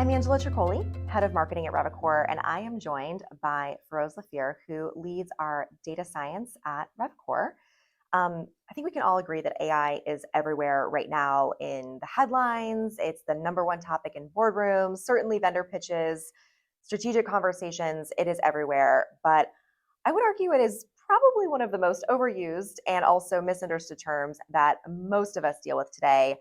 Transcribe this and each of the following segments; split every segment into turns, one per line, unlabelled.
I'm Angela Troccoli, head of marketing at Revecore, and I am joined by Firoze Lafeer, who leads our data science at Revecore. I think we can all agree that AI is everywhere right now in the headlines. It's the number one topic in boardrooms, certainly vendor pitches, strategic conversations. It is everywhere. But I would argue it is probably one of the most overused and also misunderstood terms that most of us deal with today.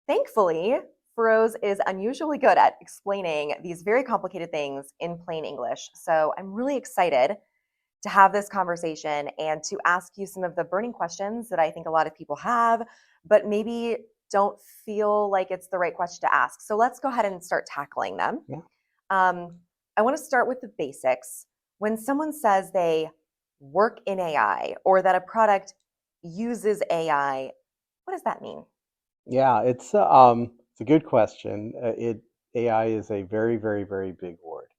Thankfully, Feroz is unusually good at explaining these very complicated things in plain English. So I'm really excited to have this conversation and to ask you some of the burning questions that I think a lot of people have, but maybe don't feel like it's the right question to ask. So let's go ahead and start tackling them.
Yeah.
I want to start with the basics. When someone says they work in AI or that a product uses AI, what does that mean?
Yeah, it's a good question. AI is a very, very, very big word,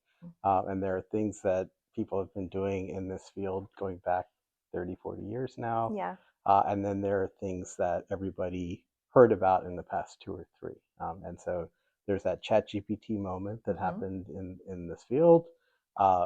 and there are things that people have been doing in this field going back 30, 40 years now,
Yeah.
and then there are things that everybody heard about in the past two or three. And so there's that ChatGPT moment that
Mhm.
happened in this field,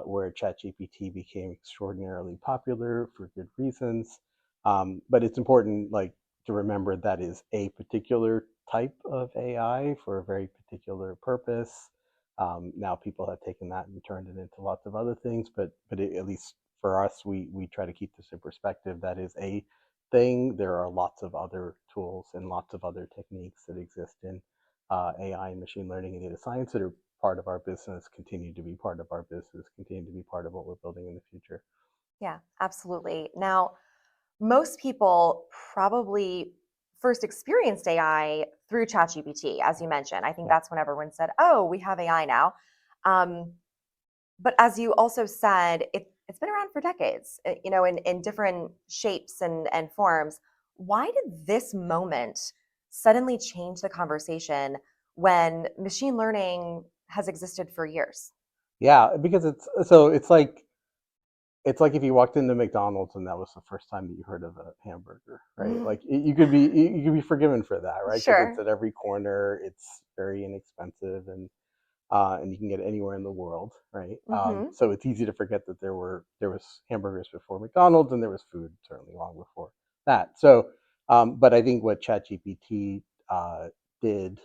where ChatGPT became extraordinarily popular for good reasons. But it's important, like, to remember that is a particular type of AI for a very particular purpose. Now people have taken that and turned it into lots of other things, but at least for us, we try to keep this in perspective. That is a thing. There are lots of other tools and lots of other techniques that exist in AI and machine learning and data science that are part of our business, continue to be part of our business, continue to be part of what we're building in the future.
Yeah, absolutely. Now, most people probably first experienced AI through ChatGPT, as you mentioned. I think
Yeah.
that's when everyone said, "Oh, we have AI now." Um, but as you also said, it's been around for decades, in different shapes and forms. Why did this moment suddenly change the conversation when machine learning has existed for years?
Yeah, because it's like if you walked into McDonald's and that was the first time that you heard of a hamburger, right? Like you could be forgiven for that, right? Because it's
Sure.
at every corner, it's very inexpensive, and you can get it anywhere in the world, right?
Hmm.
So it's easy to forget that there was hamburgers before McDonald's, and there was food certainly long before that. So, but I think what ChatGPT did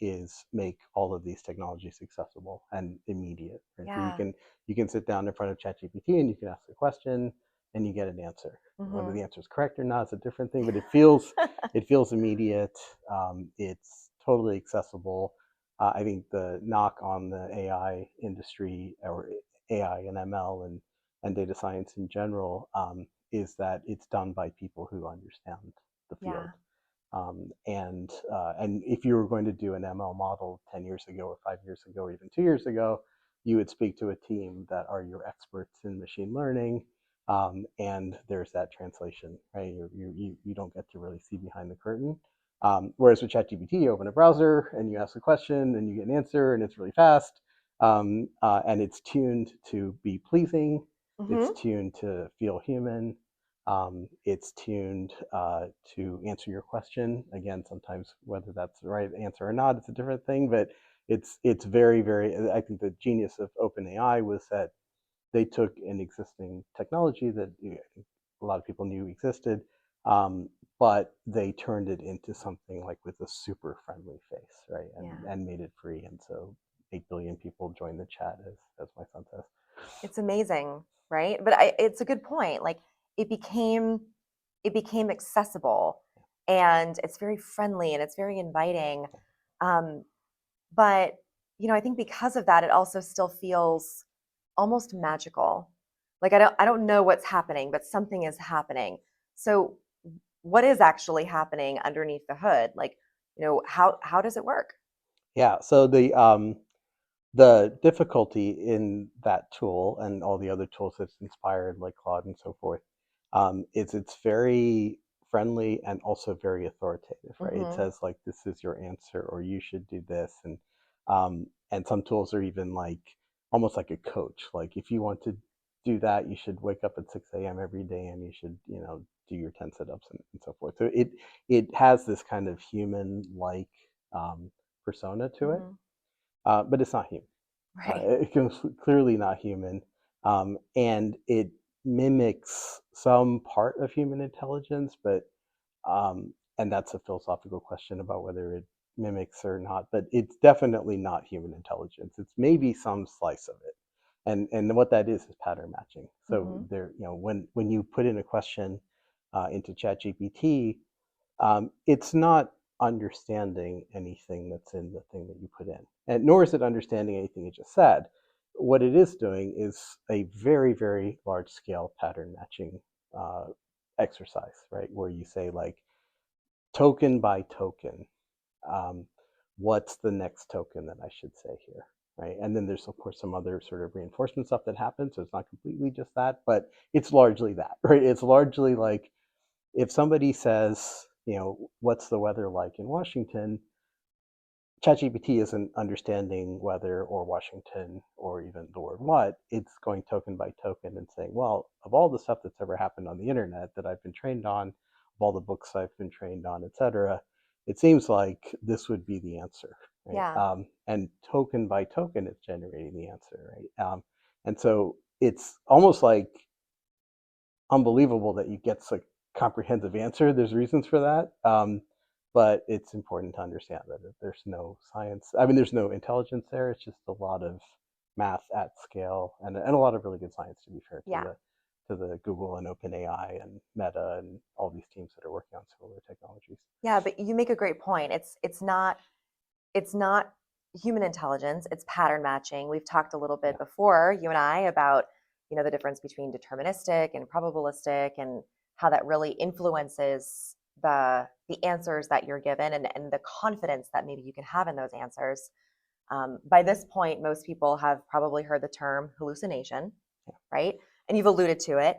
is make all of these technologies accessible and immediate. Right? So you
Yeah.
can you can sit down in front of ChatGPT and you can ask a question and you get an answer. Whether
Hmm.
the answer is correct or not is a different thing, but it feels immediate. It's totally accessible. I think the knock on the AI industry, or AI and ML and data science in general, is that it's done by people who understand the field.
Yeah.
And if you were going to do an ML model 10 years ago or 5 years ago or even 2 years ago, you would speak to a team that are your experts in machine learning, and there's that translation, right? You don't get to really see behind the curtain. Whereas with ChatGPT, you open a browser and you ask a question and you get an answer, and it's really fast, and it's tuned to be pleasing. It's
Hmm.
tuned to feel human. It's tuned to answer your question. Again, sometimes whether that's the right answer or not, it's a different thing. But it's very, very. I think the genius of OpenAI was that they took an existing technology that a lot of people knew existed, um, but they turned it into something like with a super friendly face, right? And
Yeah.
and made it free. And so 8 billion people joined the chat, as my son says.
It's amazing, right? But it's a good point. Like it became it became accessible and it's very friendly and it's very inviting. Um, but I think because of that, it also still feels almost magical. Like I don't know what's happening, but something is happening. So what is actually happening underneath the hood? Like, how does it work?
Yeah. So the difficulty in that tool and all the other tools that's inspired, like Claude and so forth, is it's very friendly and also very authoritative, right? It
Hmm.
says like, this is your answer, or you should do this. And some tools are even like almost like a coach. Like, if you want to do that, you should wake up at 6 a.m. every day, and you should, do your 10 sit-ups and so forth. So it has this kind of human like persona to it.
Hmm.
but it's not human.
Right.
It's clearly not human, and it mimics some part of human intelligence, but and that's a philosophical question about whether it mimics or not. But it's definitely not human intelligence. It's maybe some slice of it, and what that is pattern matching. So
Mm-hmm.
there, when you put in a question into ChatGPT, it's not understanding anything that's in the thing that you put in, and nor is it understanding anything you just said. What it is doing is a very, very large scale pattern matching uh, exercise, right? Where you say, like, token by token, um, what's the next token that I should say here, right? And then there's, of course, some other sort of reinforcement stuff that happens. So it's not completely just that, but it's largely that, right? It's largely like, if somebody says, what's the weather like in Washington, ChatGPT isn't understanding weather or Washington or even the word what. It's going token by token and saying, well, of all the stuff that's ever happened on the internet that I've been trained on, of all the books I've been trained on, etc., it seems like this would be the answer, right?
Yeah.
And token by token, it's generating the answer, right? And so it's almost like unbelievable that you get such a comprehensive answer. There's reasons for that. But it's important to understand that there's no science. I mean, there's no intelligence there. It's just a lot of math at scale, and a lot of really good science, to be fair,
Yeah.
to the Google and OpenAI and Meta and all these teams that are working on similar technologies.
Yeah, but you make a great point. It's not human intelligence, it's pattern matching. We've talked a little
Yeah,
bit before, you and I, about, the difference between deterministic and probabilistic, and how that really influences the answers that you're given, and the confidence that maybe you can have in those answers. By this point, most people have probably heard the term hallucination,
yeah.
right? And you've alluded to it.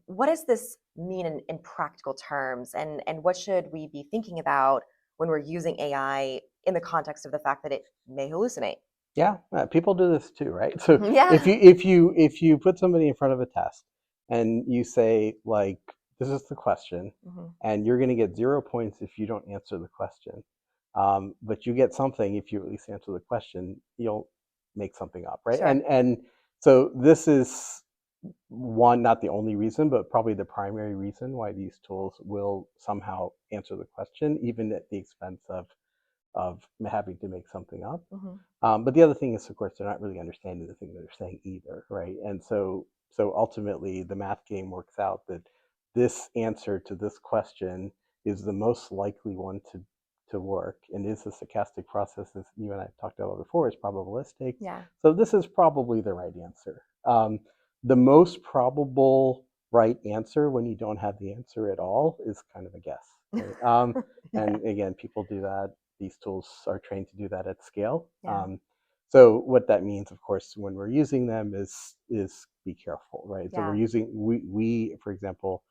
What does this mean in practical terms? And what should we be thinking about when we're using AI in the context of the fact that it may hallucinate?
Yeah, people do this too, right? So if
Yeah.
you put somebody in front of a test and you say, like, this is the question,
Hmm.
and you're going to get 0 points if you don't answer the question, but you get something if you at least answer the question, you'll make something up, right?
Sure.
And so this is one, not the only reason, but probably the primary reason why these tools will somehow answer the question, even at the expense of having to make something up.
Hmm.
But the other thing is, of course, they're not really understanding the thing that they're saying either, right? And so ultimately, the math game works out that this answer to this question is the most likely one to work, and is a stochastic process, as you and I talked about before, is probabilistic.
Yeah.
So this is probably the right answer. The most probable right answer, when you don't have the answer at all, is kind of a guess, right?
Yeah.
And again, people do that. These tools are trained to do that at scale.
Yeah.
So what that means, of course, when we're using them is be careful, right? So we're
Yeah.
using we for example,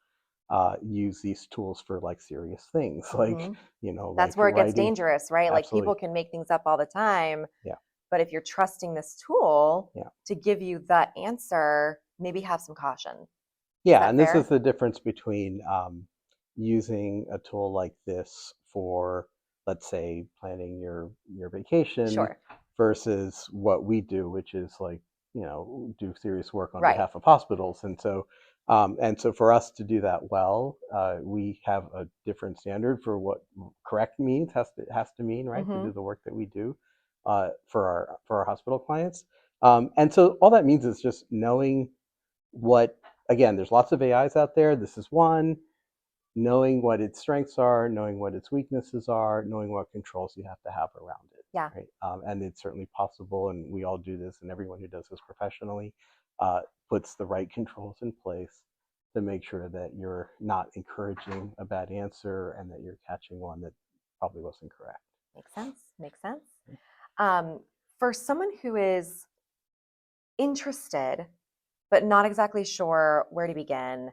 use these tools for, like, serious things, like,
Hmm.
like
That's where it gets
writing.
dangerous, right? Like, people
Absolutely,
can make things up all the time,
yeah,
but if you're trusting this tool
yeah.
to give you that answer, maybe have some caution. Is
Yeah,
that
and this is
fair?
the difference between using a tool like this for, let's say, planning your vacation
Sure.
versus what we do, which is, like, do serious work on
Right.
behalf of hospitals. And so for us to do that well, we have a different standard for what correct means, has to mean, right, to
Hmm.
do the work that we do for our hospital clients. And so all that means is just knowing what, again, there's lots of AIs out there. This is one. Knowing what its strengths are, knowing what its weaknesses are, knowing what controls you have to have around it,
Yeah.
right? And it's certainly possible, and we all do this, and everyone who does this professionally puts the right controls in place to make sure that you're not encouraging a bad answer and that you're catching one that probably wasn't correct.
Makes sense. Makes sense. Um, for someone who is interested, but not exactly sure where to begin,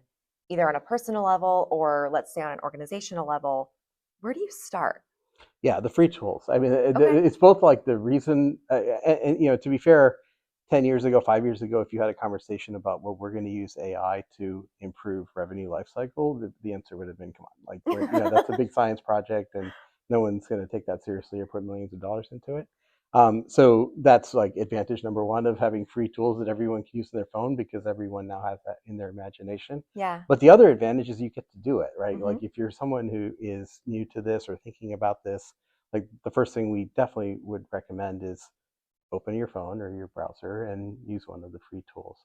either on a personal level or, let's say, on an organizational level, where do you start?
Yeah, the free tools. I mean,
Okay.
it's both like the reason, to be fair, 10 years ago, 5 years ago, if you had a conversation about, well, we're going to use AI to improve revenue lifecycle, the answer would have been, come on, like, that's a big science project, and no one's going to take that seriously or put millions of dollars into it. So that's like advantage number one of having free tools that everyone can use on their phone, because everyone now has that in their imagination.
Yeah.
But the other advantage is you get to do it, right?
Hmm.
Like if you're someone who is new to this or thinking about this, like the first thing we definitely would recommend is open your phone or your browser and use one of the free tools.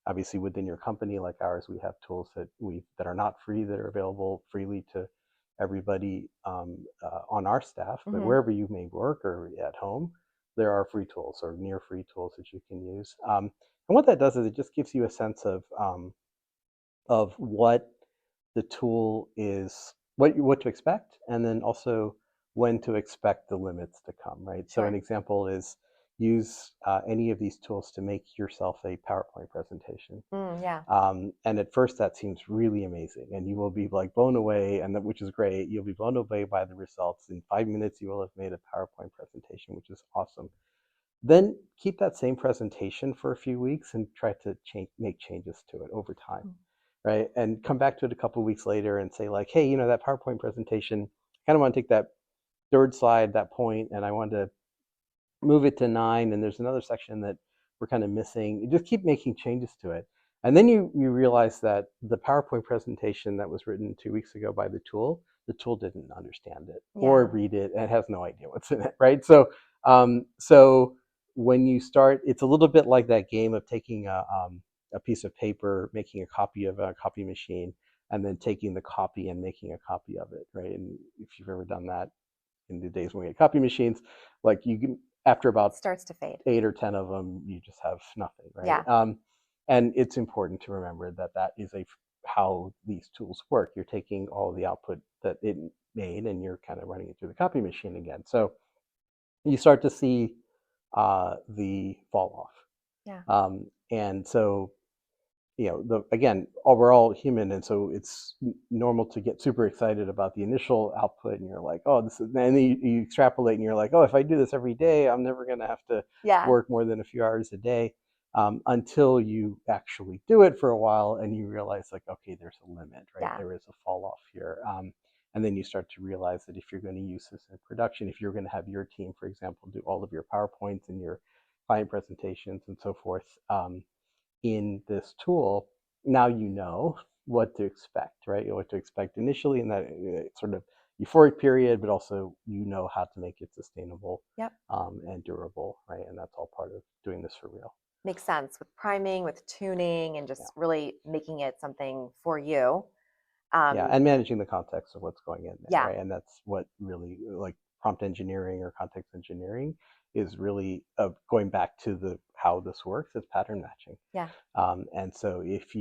Obviously, within your company like ours, we have tools that are not free, that are available freely to everybody on our staff. But
Hmm.
wherever you may work or at home, there are free tools or near free tools that you can use. And what that does is it just gives you a sense of what the tool is, what to expect, and then also when to expect the limits to come, right? So an
Sure.
example is use any of these tools to make yourself a PowerPoint presentation.
Yeah.
And at first that seems really amazing, and you will be like blown away, and which is great. You'll be blown away by the results. In 5 minutes, you will have made a PowerPoint presentation, which is awesome. Then keep that same presentation for a few weeks and try to make changes to it over time,
Mm.
right? And come back to it a couple of weeks later and say like, hey, that PowerPoint presentation, I kind of want to take that third slide, that point, and I want to move it to 9, and there's another section that we're kind of missing. You just keep making changes to it. And then you realize that the PowerPoint presentation that was written 2 weeks ago by the tool didn't understand it or
Yeah.
read it, and it has no idea what's in it, right? So when you start, it's a little bit like that game of taking a piece of paper, making a copy of a copy machine, and then taking the copy and making a copy of it, right? And if you've ever done that in the days when we had copy machines, like you can, after about
Starts to fade.
8 or 10 of them, you just have nothing, right?
Yeah.
And it's important to remember that that is how these tools work. You're taking all the output that it made and you're kind of running it through the copy machine again. So you start to see the fall
Yeah.
off. And so again, we're all human, and so it's normal to get super excited about the initial output, and you're like, oh, this is, and then you extrapolate, and you're like, oh, if I do this every day, I'm never going to have to
Yeah.
work more than a few hours a day, until you actually do it for a while, and you realize like, okay, there's a limit, right?
Yeah.
There is a fall off here. And then you start to realize that if you're going to use this in production, if you're going to have your team, for example, do all of your PowerPoints and your client presentations and so forth, in this tool, now you know what to expect, right? What to expect initially in that sort of euphoric period, but also how to make it sustainable
Yep.
and durable, right? And that's all part of doing this for real.
Makes sense with priming, with tuning, and
Yeah,
just really making it something for you.
yeah,
Um,
and managing the context of what's going in there,
yeah.
right? And that's what really like prompt engineering or context engineering is really going back to the how this works is pattern matching.
Yeah.
And so if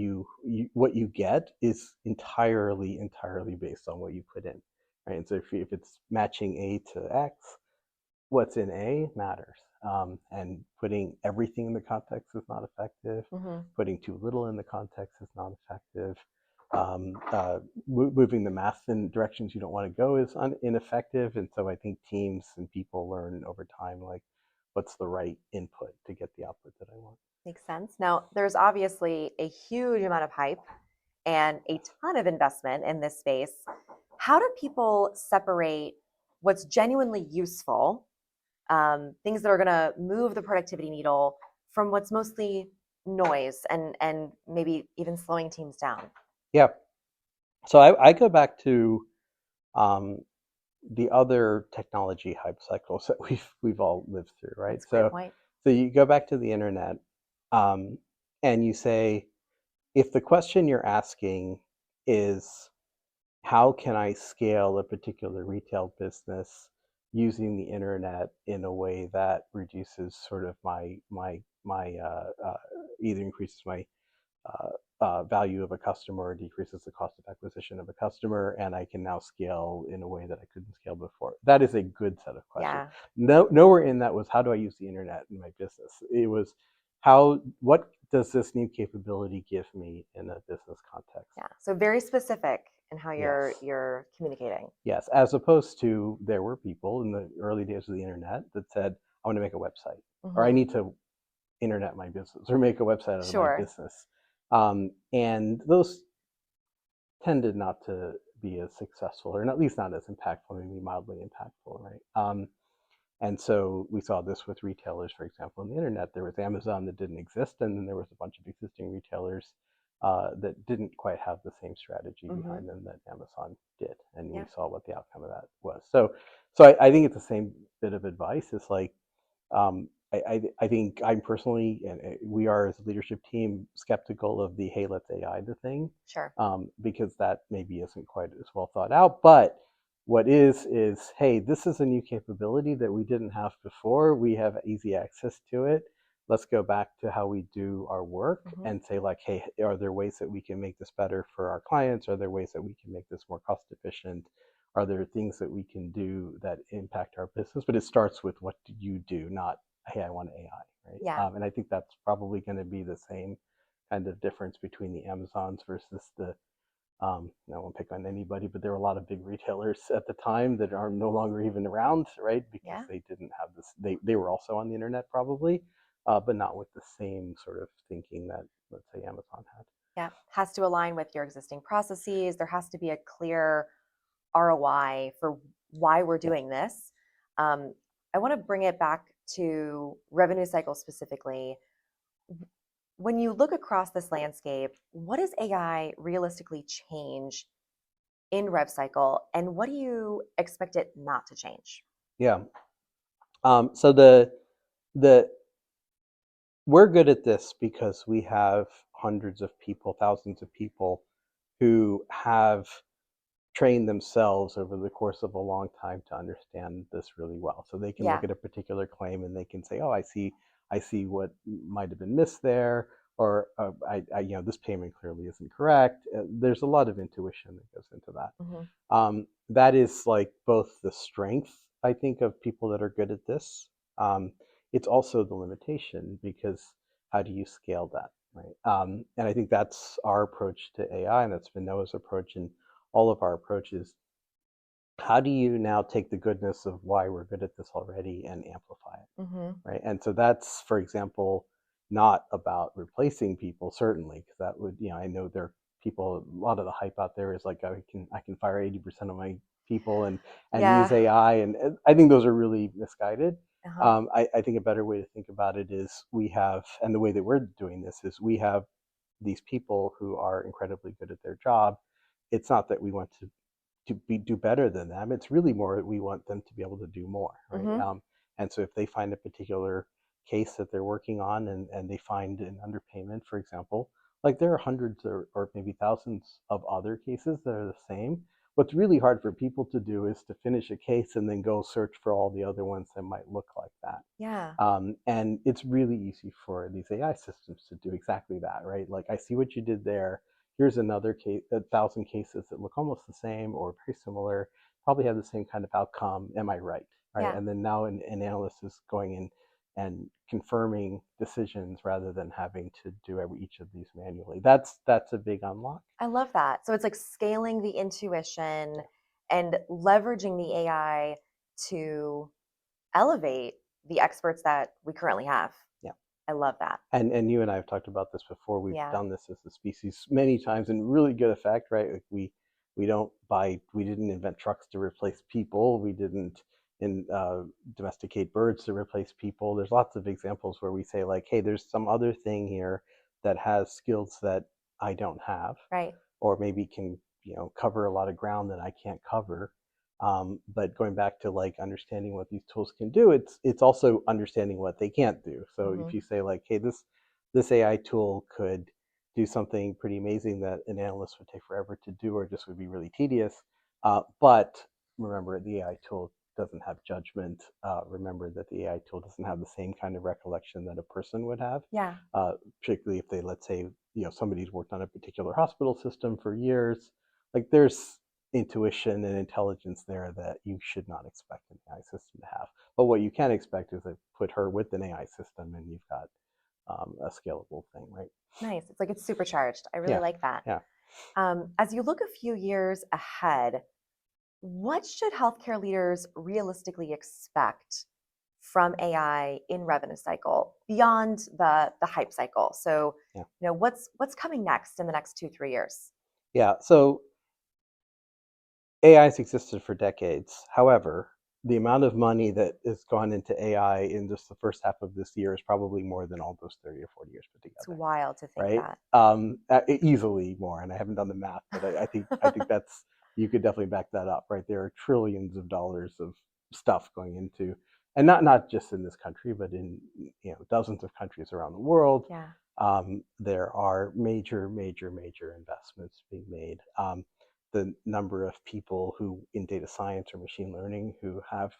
what you get is entirely based on what you put in, right? And so if it's matching A to X, what's in A matters. And putting everything in the context is not effective.
Hmm.
Putting too little in the context is not effective. Moving the math in directions you don't want to go is ineffective. And so I think teams and people learn over time, like what's the right input to get the output that I want.
Makes sense. Now, there's obviously a huge amount of hype and a ton of investment in this space. How do people separate what's genuinely useful, things that are going to move the productivity needle, from what's mostly noise and maybe even slowing teams down?
Yeah. So I go back to um, the other technology hype cycles that we've all lived through, right?
That's a great
So
point.
so you go back to the internet, um, and you say, if the question you're asking is how can I scale a particular retail business using the internet in a way that reduces sort of my either increases my value of a customer or decreases the cost of acquisition of a customer, and I can now scale in a way that I couldn't scale before. That is a good set of questions.
Yeah.
Nowhere in that was how do I use the internet in my business. It was what does this new capability give me in a business context?
Yeah. So very specific in how
Yes.
you're communicating.
Yes, as opposed to there were people in the early days of the internet that said, I want to make a website, or I
Hmm.
need to internet my business, or make a website out of my
Sure.
business. And those tended not to be as successful, or at least not as impactful, maybe mildly impactful, right? And so we saw this with retailers, for example, on the internet. There was Amazon that didn't exist, and then there was a bunch of existing retailers that didn't quite have the same strategy
Mm-hmm.
behind them that Amazon did, and we
Yeah.
saw what the outcome of that was. So I think it's the same bit of advice. It's like I think I'm personally, and we are as a leadership team, skeptical of the hey, let's AI the thing,
Sure.
because that maybe isn't quite as well thought out. But what is hey, this is a new capability that we didn't have before. We have easy access to it. Let's go back to how we do our work
Mm-hmm.
and say like, hey, are there ways that we can make this better for our clients? Are there ways that we can make this more cost efficient? Are there things that we can do that impact our business? But it starts with what do you do, not hey, I want AI, right?
Yeah.
And I think that's probably going to be the same kind of difference between the Amazons versus the. I won't pick on anybody, but there were a lot of big retailers at the time that are no longer even around, right? Because
Yeah.
they didn't have this. They were also on the internet probably, but not with the same sort of thinking that let's say Amazon had.
Yeah. Has to align with your existing processes. There has to be a clear ROI for why we're
Yeah,
doing this. Um, I want to bring it back to revenue cycle specifically. When you look across this landscape, what does AI realistically change in rev cycle, and what do you expect it not to change?
yeah. So the we're good at this because we have hundreds of people, thousands of people who have trained themselves over the course of a long time to understand this really well. So they can look
Yeah.
at a particular claim and they can say, "Oh, I see what might have been missed there," or this payment clearly isn't correct." There's a lot of intuition that goes into that.
Hmm.
That is like both the strength, I think, of people that are good at this. It's also the limitation because how do you scale that, right? And I think that's our approach to AI, and that's been Noah's approach and all of our approaches. How do you now take the goodness of why we're good at this already and amplify it?
Hmm.
Right? And so that's, for example, not about replacing people, certainly, because that would, I know there are people, a lot of the hype out there is like I can fire 80% of my people and use
Yeah.
AI, and I think those are really misguided.
Uh-huh.
I think a better way to think about it is we have, and the way that we're doing this is we have these people who are incredibly good at their job. It's not that we want to do better than them. It's really more we want them to be able to do more, right?
Hmm.
And so if they find a particular case that they're working on and they find an underpayment, for example, like there are hundreds or maybe thousands of other cases that are the same. What's really hard for people to do is to finish a case and then go search for all the other ones that might look like that.
Yeah.
And it's really easy for these AI systems to do exactly that, right? Like, I see what you did there. Here's another case, 1,000 cases that look almost the same or very similar, probably have the same kind of outcome. Am I right? Right.
Yeah.
And then now an analyst is going in and confirming decisions rather than having to do each of these manually. That's a big unlock.
I love that. So it's like scaling the intuition
Yeah.
and leveraging the AI to elevate the experts that we currently have.
Yeah.
I love that.
And you and I have talked about this before. We've
Yeah.
done this as a species many times in really good effect, right? Like we didn't invent trucks to replace people. We didn't domesticate birds to replace people. There's lots of examples where we say like, hey, there's some other thing here that has skills that I don't have,
Right.
or maybe can cover a lot of ground that I can't cover. But going back to like understanding what these tools can do, it's also understanding what they can't do. So if
Hmm.
you say like, hey, this AI tool could do something pretty amazing that an analyst would take forever to do, or just would be really tedious. But remember, the AI tool doesn't have judgment. Remember that the AI tool doesn't have the same kind of recollection that a person would have,
Yeah.
particularly if they, let's say, somebody's worked on a particular hospital system for years. Like there's intuition and intelligence there that you should not expect an AI system to have. But what you can expect is to put her with an AI system, and you've got a scalable thing, right?
Nice. It's like it's supercharged. I really
Yeah,
like that.
yeah,
As you look a few years ahead, what should healthcare leaders realistically expect from AI in revenue cycle beyond the hype cycle? So,
yeah,
what's coming next in the next 2, 3 years?
yeah. So AI has existed for decades. However, the amount of money that has gone into AI in just the first half of this year is probably more than all those 30 or 40 years put
It's
together,
wild to think
right?
that.
Easily more, and I haven't done the math, but I think that's, you could definitely back that up, right? There are trillions of dollars of stuff going into, and not just in this country, but in dozens of countries around the world.
Yeah.
There are major, major, major investments being made. The number of people who in data science or machine learning who have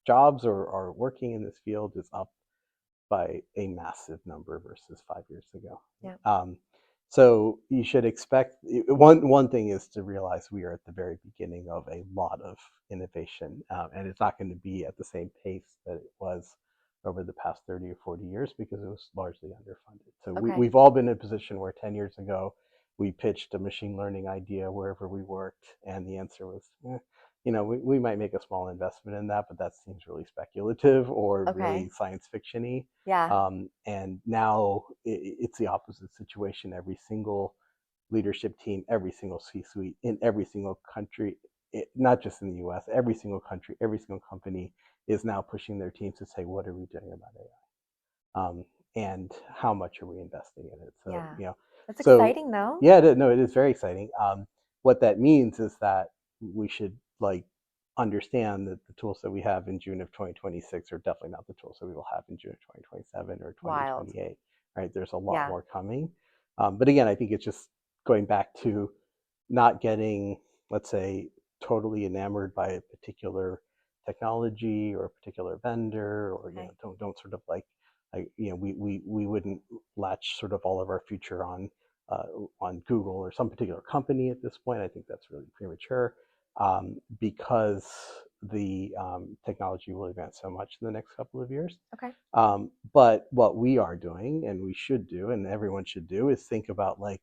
jobs or are working in this field is up by a massive number versus 5 years ago.
Yeah.
Um, so you should expect, one thing is to realize we are at the very beginning of a lot of innovation, and it's not going to be at the same pace that it was over the past 30 or 40 years because it was largely underfunded. So
Okay.
we've all been in a position where 10 years ago we pitched a machine learning idea wherever we worked, and the answer was, we might make a small investment in that, but that seems really speculative or
Okay.
really science fiction-y.
Yeah.
And now it's the opposite situation. Every single leadership team, every single C-suite in every single country, not just in the US, every single country, every single company is now pushing their teams to say, what are we doing about AI? And how much are we investing in it? So,
Yeah. That's
so
exciting though.
yeah, no, it is very exciting. What that means is that we should like understand that the tools that we have in June of 2026 are definitely not the tools that we will have in June of 2027 or
Wild.
2028, right? There's a lot
Yeah.
more coming. But again, I think it's just going back to not getting, let's say, totally enamored by a particular technology or a particular vendor, or
Okay.
don't sort of we wouldn't latch sort of all of our future uh, on Google or some particular company at this point. I think that's really premature, because the technology will advance so much in the next couple of years.
Okay.
But what we are doing, and we should do, and everyone should do, is think about, like,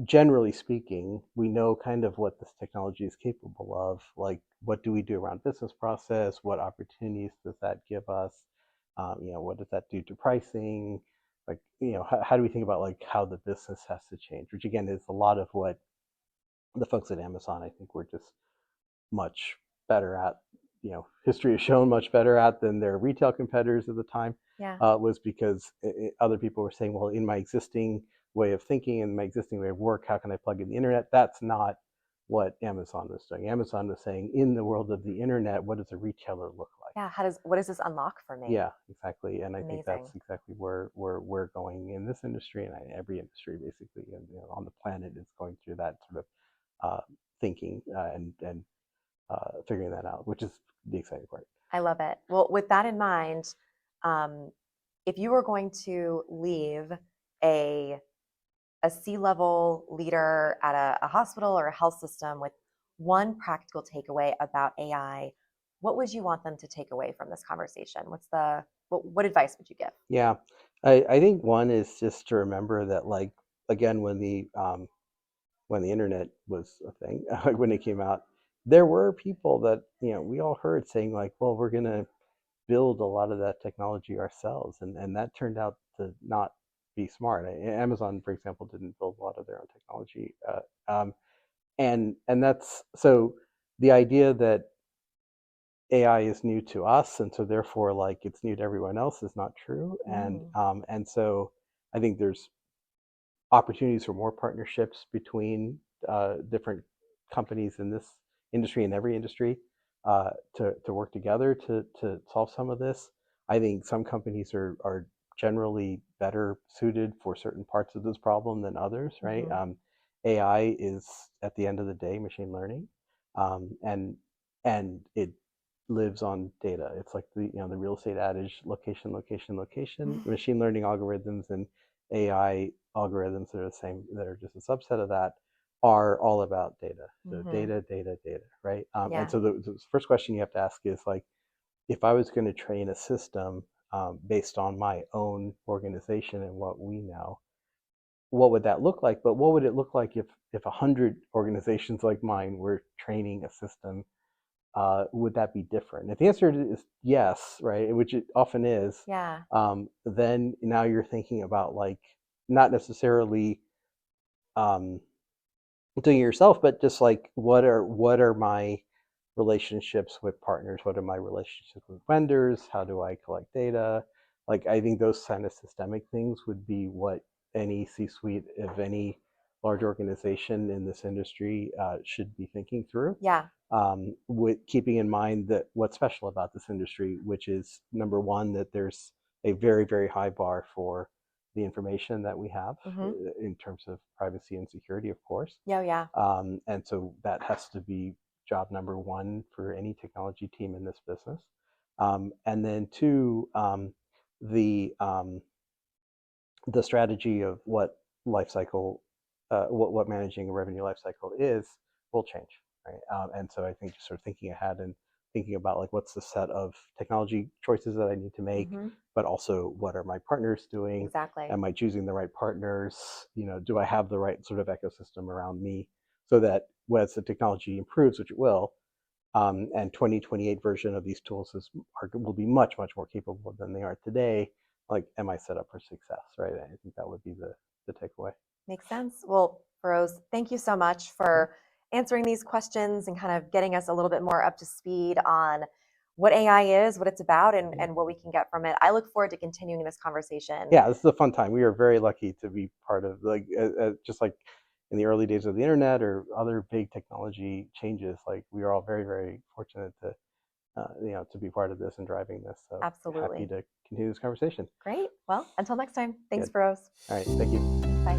generally speaking, we know kind of what this technology is capable of. Like, what do we do around business process? What opportunities does that give us? What does that do to pricing? Like, how do we think about like how the business has to change? Which again is a lot of what the folks at Amazon, I think, were just much better at, history has shown much better at than their retail competitors at the time,
Yeah.
was because other people were saying, well, in my existing way of thinking and my existing way of work, how can I plug in the internet? That's not what Amazon was doing. Amazon was saying, in the world of the internet, what does a retailer look like?
Yeah. What does this unlock for me?
Yeah, exactly. And I think that's
Amazing.
exactly where we're going in this industry, and every industry basically, and, on the planet is going through that sort of thinking, and figuring that out, which is the exciting part.
I love it. Well, with that in mind, um, if you were going to leave a C-level leader at a hospital or a health system with one practical takeaway about AI, what would you want them to take away from this conversation? What advice would you give?
Yeah, I think one is just to remember that, like, again, when the internet was a thing, like when it came out, there were people that we all heard saying, like, well, we're gonna build a lot of that technology ourselves, and that turned out to not be smart. Amazon, for example, didn't build a lot of their own technology, and that's so the idea that AI is new to us, and so therefore, like, it's new to everyone else is not true. And
Mm,
so I think there's opportunities for more partnerships between different companies in this industry and every industry, to work together to solve some of this. I think some companies are generally better suited for certain parts of this problem than others, right?
mhm,
AI is, at the end of the day, machine learning, and it lives on data. It's like the real estate adage: location, location, location. Machine learning algorithms and AI algorithms that are the same, that are just a subset of that, are all about data. So
mhm.
data, data, data, right? And
Yeah.
so the first question you have to ask is, like, if I was going to train a system based on my own organization and what we know, what would that look like? But what would it look like if 100 organizations like mine were training a system? Would that be different? If the answer is yes, right, which it often is,
Yeah.
then now you're thinking about, like, not necessarily um, doing it yourself, but just like, what are my relationships with partners? What are my relationships with vendors? How do I collect data? Like, I think those kind of systemic things would be what any C-suite of any large organization in this industry should be thinking through.
Yeah.
With keeping in mind that what's special about this industry, which is number one, that there's a very, very high bar for the information that we have
Mm-hmm.
in terms of privacy and security, of course.
Yeah, yeah.
And so that has to be job number one for any technology team in this business. And then two, the um, the strategy of what life cycle, what managing a revenue life cycle is, will change, right? And so I think just sort of thinking ahead and thinking about like what's the set of technology choices that I need to make,
Mm-hmm.
but also what are my partners doing?
Exactly.
Am I choosing the right partners? Do I have the right sort of ecosystem around me so that as the technology improves, which it will, and 2028 version of these tools will be much, much more capable than they are today. Like, am I set up for success, right? I think that would be the takeaway.
Makes sense. Well, Rose, thank you so much
Yeah.
for answering these questions and kind of getting us a little bit more up to speed on what AI is, what it's about, and what we can get from it. I look forward to continuing this conversation.
Yeah, this is a fun time. We are very lucky to be part of, like, just like in the early days of the internet or other big technology changes. Like, we are all very, very fortunate to be part of this and driving this. So happy
Absolutely.
to continue this conversation.
Great. Well, until next time, thanks,
Good.
Rose.
All right. Thank you.
Bye.